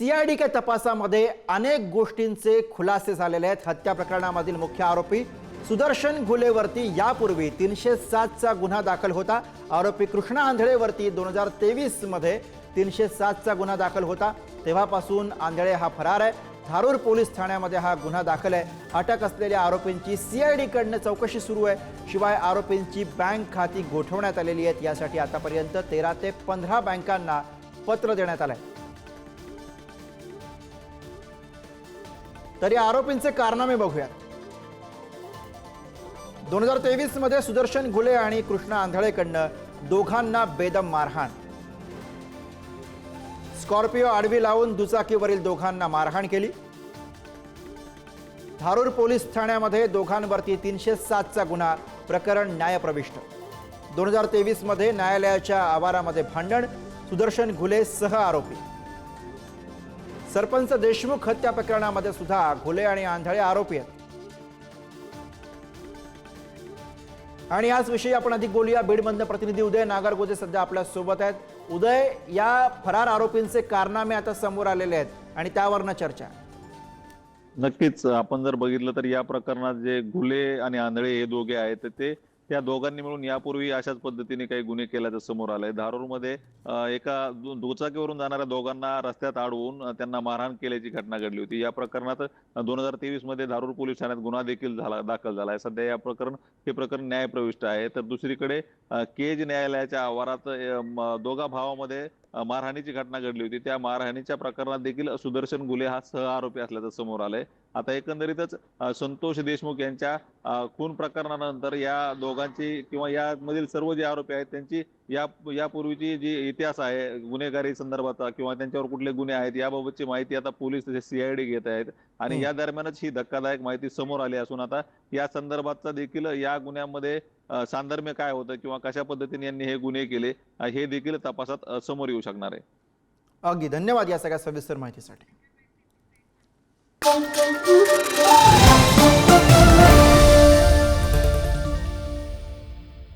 CID के तपासामध्ये अनेक गोष्टींचे खुलासे झालेले आहेत। हत्या प्रकरणामधील मुख्य आरोपी सुदर्शन घुलेवरती यापूर्वी 307 चा गुन्हा दाखल होता। आरोपी कृष्णा आंधळेवरती 2023 मध्ये 307 चा गुन्हा दाखल होता। तेव्हापासून आंधळे हा फरार आहे। धारूर पोलीस ठाण्यामध्ये हा गुन्हा दाखल आहे। अटक असलेल्या आरोपींची सीआयडी कडनं चौकशी सुरू आहे। शिवाय आरोपींची बँक खाती गोठवण्यात आलेली आहेत। यासाठी आतापर्यंत 13 ते 15 बँकांना पत्र देण्यात आलंय। तर या आरोपींचे कारनामे बघूया। 2023 मध्ये सुदर्शन घुले आणि कृष्णा आंधळेकडनं दोघांना बेदम मारहाण। स्कॉर्पिओ आडवी लावून दुचाकीवरील दोघांना मारहाण केली। धारूर पोलीस ठाण्यामध्ये दोघांवरती 307 चा गुन्हा, प्रकरण न्यायप्रविष्ट। 2023 मध्ये न्यायालयाच्या आवारामध्ये भांडण, सुदर्शन घुले सह आरोपी। सरपंच देशमुख हत्या प्रकरणामध्ये सुद्धा घुले आणि आंधळे आरोपी आहेत। आणि याच विषयी आपण अधिक बोलूया। बीडमधून प्रतिनिधी उदय नागरगोजे सध्या आपल्या सोबत आहेत। उदय, या फरार आरोपींचे कारनामे आता समोर आलेले आहेत आणि त्यावरनं चर्चा। नक्कीच आपण जर बघितलं तर या प्रकरणात जे घुले आणि आंधळे हे दोघे आहेत ते त्या दोघांनी मिळून यापूर्वी अशाच पद्धतीने काही गुन्हे केल्याचं समोर आलंय। धारूरमध्ये एका दुचाकीवरून जाणाऱ्या दोघांना रस्त्यात अडवून त्यांना मारहाण केल्याची घटना घडली होती। या प्रकरणात 2023 मध्ये धारूर पोलीस ठाण्यात गुन्हा देखील दाखल झालाय। सध्या हे प्रकरण न्यायप्रविष्ट आहे। तर दुसरीकडे केज न्यायालयाच्या आवारात दोघा भावामध्ये मारहाणीची घटना घडली होती। त्या मारहाणीच्या प्रकरणात देखील सुदर्शन घुले हा सह आरोपी असल्याचं समोर आलंय। आता एकंदरीतच संतोष देशमुख यांच्या खून प्रकरणानंतर या दोघांची किंवा यामधील सर्व जे आरोपी आहेत त्यांची यापूर्वीची जी इतिहास आहे गुन्हेगारी संदर्भात किंवा त्यांच्यावर कुठले गुन्हे आहेत याबाबतची माहिती आता पोलीस सीआयडी घेत आहेत। आणि या दरम्यानच ही धक्कादायक माहिती समोर आली असून आता या संदर्भातचा देखील या गुन्ह्यामध्ये सांधर्म्य काय होतं किंवा कशा पद्धतीने यांनी हे गुन्हे केले हे देखील तपासात समोर येऊ शकणार आहे। अगदी धन्यवाद या सगळ्या सविस्तर माहितीसाठी।